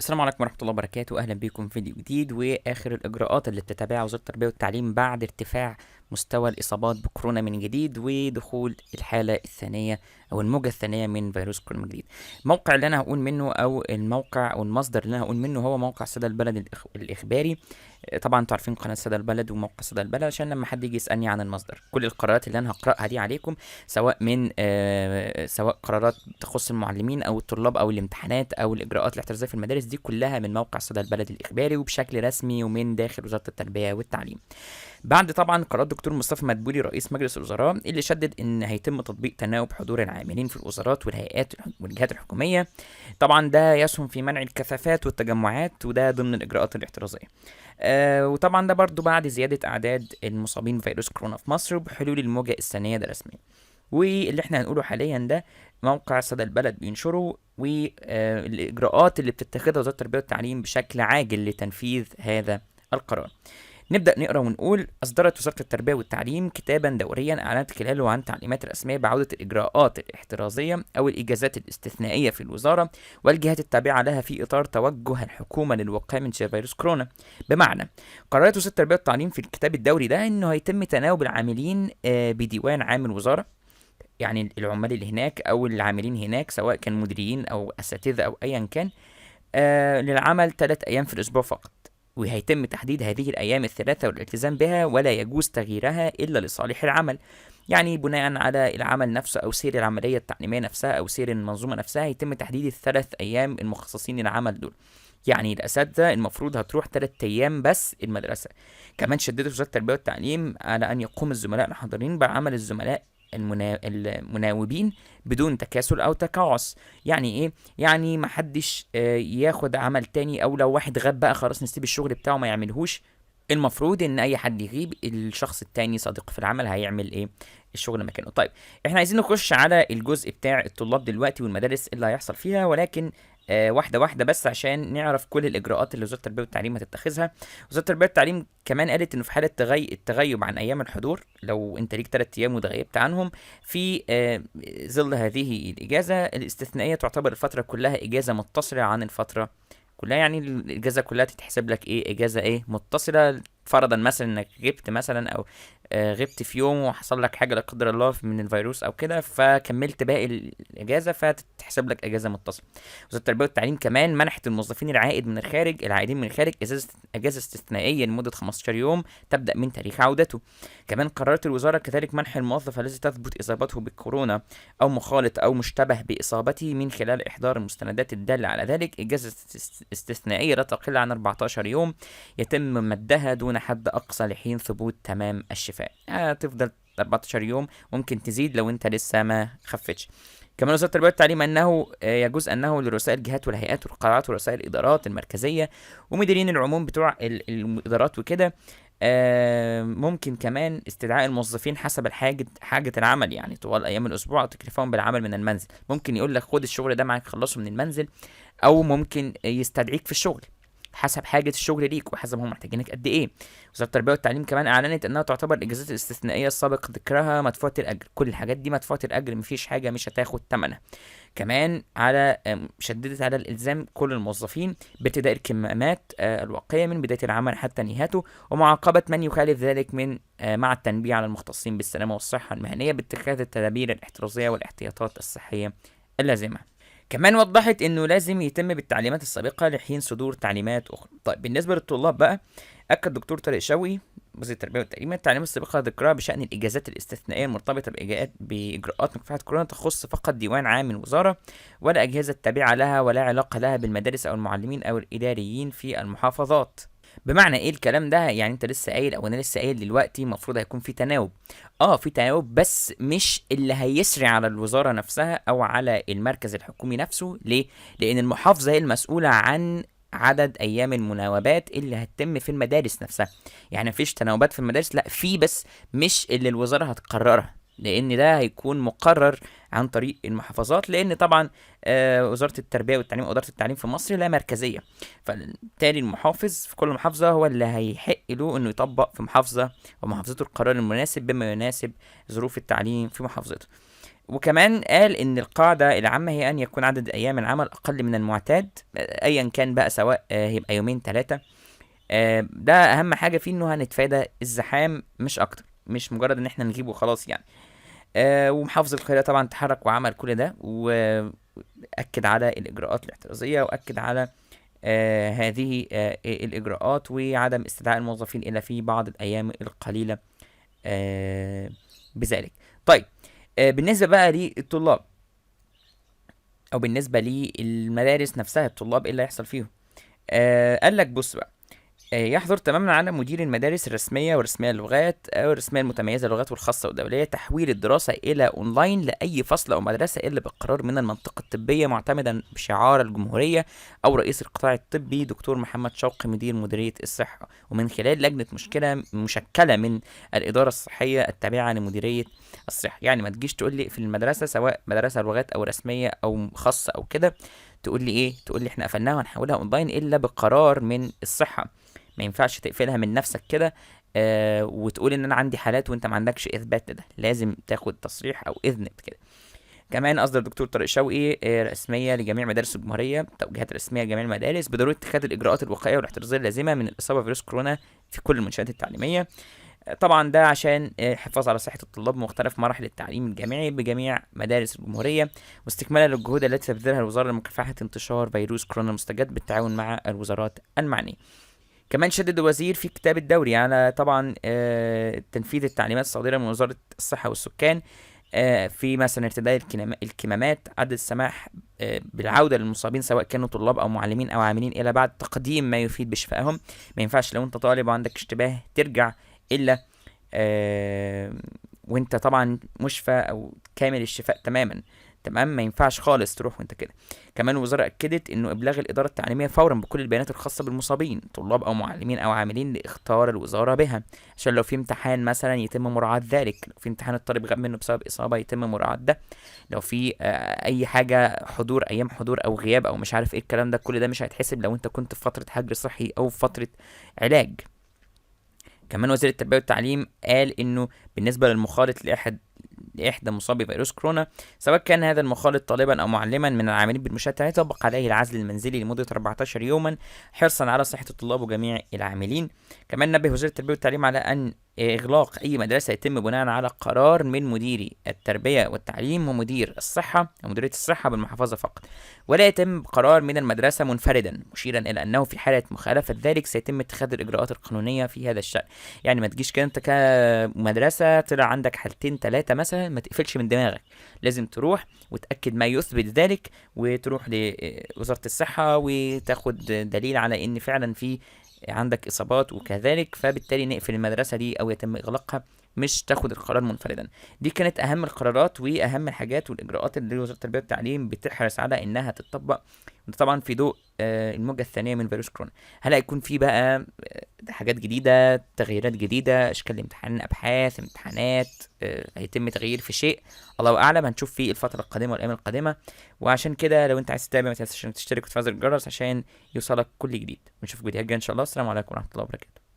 السلام عليكم ورحمة الله وبركاته. أهلا بكم في فيديو جديد وآخر الإجراءات اللي بتتبعها وزارة التربية والتعليم بعد ارتفاع مستوى الإصابات بكورونا من جديد ودخول الحالة الثانية أو الموجة الثانية من فيروس كورونا من جديد. الموقع اللي أنا هقول منه أو الموقع أو المصدر اللي أنا هقول منه هو موقع صدى البلد الإخباري. طبعا انتوا عارفين قناة صدى البلد وموقع صدى البلد عشان لما حد يجي يسألني عن المصدر. كل القرارات اللي أنا هقرأها دي عليكم سواء قرارات تخص المعلمين او الطلاب او الامتحانات او الاجراءات الاحترازيه في المدارس دي كلها من موقع صدى البلد الاخباري وبشكل رسمي ومن داخل وزاره التربيه والتعليم. بعد طبعا قرار دكتور مصطفى مدبولي رئيس مجلس الوزراء اللي شدد ان هيتم تطبيق تناوب حضور العاملين في الوزارات والهيئات والجهات الحكوميه. طبعا ده يسهم في منع الكثافات والتجمعات وده ضمن الاجراءات الاحترازيه. وطبعا ده برضو بعد زياده اعداد المصابين بفيروس كورونا في مصر بحلول الموجه الثانيه ده رسميا. واللي احنا هنقوله حاليا ده موقع صدى البلد بينشره والإجراءات اللي بتتخذها وزارة التربية والتعليم بشكل عاجل لتنفيذ هذا القرار. نبدأ نقرأ ونقول: أصدرت وزارة التربية والتعليم كتابا دوريا أعلنت خلاله عن تعليمات رسمية بعودة الإجراءات الاحترازية أو الإجازات الاستثنائية في الوزارة والجهات التابعة لها في إطار توجه الحكومة للوقاية من فيروس كورونا. بمعنى، قررت وزارة التربية والتعليم في الكتاب الدوري ده إنه هيتم تناوب العاملين بديوان عام الوزارة، يعني العمال اللي هناك او العاملين هناك سواء كان مديرين او اساتذه او ايا كان، للعمل 3 ايام في الاسبوع فقط. وهيتم تحديد هذه الايام الثلاثه والالتزام بها ولا يجوز تغييرها الا لصالح العمل، يعني بناء على العمل نفسه او سير العمليه التعليميه نفسها او سير المنظومه نفسها يتم تحديد ال3 ايام المخصصين للعمل دول. يعني الاساتذه المفروض هتروح 3 ايام بس المدرسه. كمان شددت وزاره التربيه والتعليم على ان يقوم الزملاء الحاضرين بعمل الزملاء المناوبين بدون تكاسل او تقاعس. يعني ايه؟ يعني محدش ياخد عمل تاني، او لو واحد غاب بقى خلاص نسيب الشغل بتاعه ما يعملهوش. المفروض ان اي حد يغيب الشخص التاني صديقه في العمل هيعمل ايه؟ الشغل مكانه. طيب، احنا عايزين نخش على الجزء بتاع الطلاب دلوقتي والمدارس اللي هيحصل فيها، ولكن واحدة واحدة بس عشان نعرف كل الإجراءات اللي وزارة التربية والتعليم هتتخذها. وزارة التربية والتعليم كمان قالت إنه في حالة التغيب عن أيام الحضور، لو أنت ليك 3 أيام وتغيبت عنهم في ظل هذه الإجازة الاستثنائية، تعتبر الفترة كلها إجازة متصلة عن الفترة كلها. يعني الإجازة كلها تتحسب لك إيه؟ إجازة إيه؟ متصلة. فرضا مثلا إنك غبت مثلا أو غبت في يوم وحصل لك حاجة لا قدر الله من الفيروس أو كده فكملت باقي الإجازة فتتحسب لك إجازة متصلة. وزارة التربية والتعليم كمان منحت الموظفين العائدين من الخارج إجازة استثنائية لمدة 15 يوم تبدأ من تاريخ عودته. كمان قررت الوزارة كذلك منح الموظف الذي تثبت إصابته بالكورونا أو مخالط أو مشتبه بإصابته من خلال إحضار المستندات الدالة على ذلك إجازة استثنائية لا تقل عن 14 يوم يتم مدها دون حد أقصى لحين ثبوت تمام الشفاء. تفضل 14 يوم، ممكن تزيد لو أنت لسه ما خفتش. كمان وزارة التربية والتعليم أنه يجوز أنه لرؤساء الجهات والهيئات والقطاعات ورؤساء الإدارات المركزية ومديرين العموم بتوع الإدارات وكده ممكن كمان استدعاء الموظفين حسب حاجة العمل، يعني طوال أيام الأسبوع أو تكليفهم بالعمل من المنزل. ممكن يقول لك خد الشغل ده معاك خلصه من المنزل، أو ممكن يستدعيك في الشغل حسب حاجة الشغل ليك وحسب هم محتاجينك قد ايه. وزارة التربية والتعليم كمان اعلنت انها تعتبر الاجازات الاستثنائية السابق ذكرها مدفوعة الاجر. كل الحاجات دي مدفوعة الاجر، مفيش حاجة مش هتاخد ثمنها. كمان شددت على الالزام كل الموظفين بارتداء الكمامات الواقية من بداية العمل حتى نهايته، ومعاقبة من يخالف ذلك مع التنبيه على المختصين بالسلامة والصحة المهنية باتخاذ التدابير الاحترازية والاحتياطات الصحية اللازمة. كمان وضحت انه لازم يتم بالتعليمات السابقة لحين صدور تعليمات اخرى. طيب، بالنسبة للطلاب بقى، اكد دكتور طارق شوقي وزير التربية والتعليم التعليمات السابقة ذكرها بشأن الإجازات الاستثنائية المرتبطة بإجراءات مكافحة كورونا تخص فقط ديوان عام الوزارة ولا أجهزة تابعة لها ولا علاقة لها بالمدارس أو المعلمين أو الإداريين في المحافظات. بمعنى ايه الكلام ده؟ يعني انت لسه قايل او انا لسه قايل دلوقتي المفروض هيكون في تناوب. في تناوب بس مش اللي هيسري على الوزارة نفسها او على المركز الحكومي نفسه. ليه؟ لان المحافظة هي المسؤولة عن عدد ايام المناوبات اللي هتتم في المدارس نفسها. يعني مفيش تناوبات في المدارس، لا في، بس مش اللي الوزارة هتقررها، لان ده هيكون مقرر عن طريق المحافظات. لان طبعا وزارة التربية والتعليم او ادارة التعليم في مصر لا مركزية، فبالتالي المحافظ في كل محافظة هو اللي هيحق له انه يطبق في محافظته القرار المناسب بما يناسب ظروف التعليم في محافظته. وكمان قال ان القاعدة العامة هي ان يكون عدد ايام العمل اقل من المعتاد، ايا كان بقى، سواء هيبقى يومين 3. ده اهم حاجة فيه، انه هنتفادى الزحام مش اكتر، مش مجرد ان احنا نجيبه خلاص يعني. ومحافظ القاهرة طبعا تحرك وعمل كل ده، وأكد على الإجراءات الاحترازية، وأكد على هذه الإجراءات، وعدم استدعاء الموظفين إلا في بعض الأيام القليلة بذلك. طيب، بالنسبة بقى للطلاب، أو بالنسبة للمدارس نفسها، الطلاب إيه اللي هيحصل فيهم؟ قال لك بص بقى، يحظر تماما على مدير المدارس الرسمية ورسمية اللغات أو الرسمية المتميزة اللغات والخاصة والدولية تحويل الدراسة إلى أونلاين لأي فصل أو مدرسة إلا بقرار من المنطقة الطبية، معتمدا بشعار الجمهورية أو رئيس القطاع الطبي دكتور محمد شوقي مدير مديرية الصحة، ومن خلال لجنة مشكلة من الإدارة الصحية التابعة لمديرية الصحة. يعني ما تجيش تقول لي في المدرسة، سواء مدرسة لغات أو رسمية أو خاصة أو كده، تقول لي ايه، تقول لي احنا قفلناها وهنحولها اونلاين الا بقرار من الصحه. ما ينفعش تقفلها من نفسك كده وتقول ان انا عندي حالات وانت ما عندكش اثبات لده، لازم تاخد تصريح او اذن كده. كمان اصدر الدكتور طارق شوقي رسميه لجميع مدارس الجمهوريه، توجيهات رسميه لجميع المدارس بضروره اتخاذ الاجراءات الوقائيه والاحترازيه اللازمه من الاصابه بفيروس كورونا في كل المنشات التعليميه. طبعا ده عشان الحفاظ على صحة الطلاب بمختلف مراحل التعليم الجامعي بجميع مدارس الجمهورية، واستكمالا للجهود التي تبذلها الوزارة لمكافحة انتشار فيروس كورونا المستجد بالتعاون مع الوزارات المعنية. كمان شدد الوزير في كتاب الدوري على طبعا تنفيذ التعليمات الصادرة من وزارة الصحة والسكان في مثلا ارتداء الكمامات، عدد السماح بالعودة للمصابين سواء كانوا طلاب أو معلمين أو عاملين إلى بعد تقديم ما يفيد بشفائهم. ما ينفعش لو أنت طالب وعندك اشتباه ترجع إلا وانت طبعا مشفى او كامل الشفاء تماما. تمام، ما ينفعش خالص تروح وانت كده. كمان الوزاره اكدت انه ابلاغ الاداره التعليميه فورا بكل البيانات الخاصه بالمصابين طلاب او معلمين او عاملين لاختار الوزاره بها، عشان لو في امتحان مثلا يتم مراعاه ذلك، لو في امتحان الطالب غاب منه بسبب اصابه يتم مراعاه ده، لو في اي حاجه حضور، ايام حضور او غياب او مش عارف ايه الكلام ده، كل ده مش هيتحسب لو انت كنت في فتره حجر صحي او في فتره علاج. كمان وزير التربية والتعليم قال انه بالنسبة للمخالط لإحدى مصابي فيروس كورونا، سواء كان هذا المخالط طالبا أو معلما من العاملين بالمنشآت، يطبق عليه العزل المنزلي لمدة 14 يوما حرصا على صحة الطلاب وجميع العاملين. كمان نبه وزير التربية والتعليم على أن إغلاق أي مدرسة يتم بناء على قرار من مديري التربية والتعليم ومدير الصحة ومديرية الصحة بالمحافظة فقط، ولا يتم قرار من المدرسة منفردا، مشيرا إلى أنه في حالة مخالفة ذلك سيتم اتخاذ الإجراءات القانونية في هذا الشأن. يعني ما تجيش كده أنت كمدرسة طلع عندك حالتين 3 مثلا، ما تقفلش من دماغك، لازم تروح وتأكد ما يثبت ذلك، وتروح لوزارة الصحة وتاخد دليل على ان فعلا في عندك اصابات وكذلك، فبالتالي نقفل المدرسة دي او يتم اغلاقها، مش تاخد القرار منفردا. دي كانت اهم القرارات واهم الحاجات والاجراءات اللي وزارة التربية والتعليم بتحرص على انها تطبق، طبعا في ضوء الموجة الثانية من فيروس كورونا. هل هيكون في بقى حاجات جديدة، تغييرات جديدة، اشكال الامتحان، ابحاث، امتحانات، هيتم تغيير في شيء؟ الله اعلم، هنشوف في الفترة القادمة والايام القادمة. وعشان كده لو انت عايز تتابع ما تنساش تشترك وتفعل زر الجرس عشان يوصلك كل جديد. ونشوفك فيديوهات جايه ان شاء الله. السلام عليكم ورحمة الله وبركاته.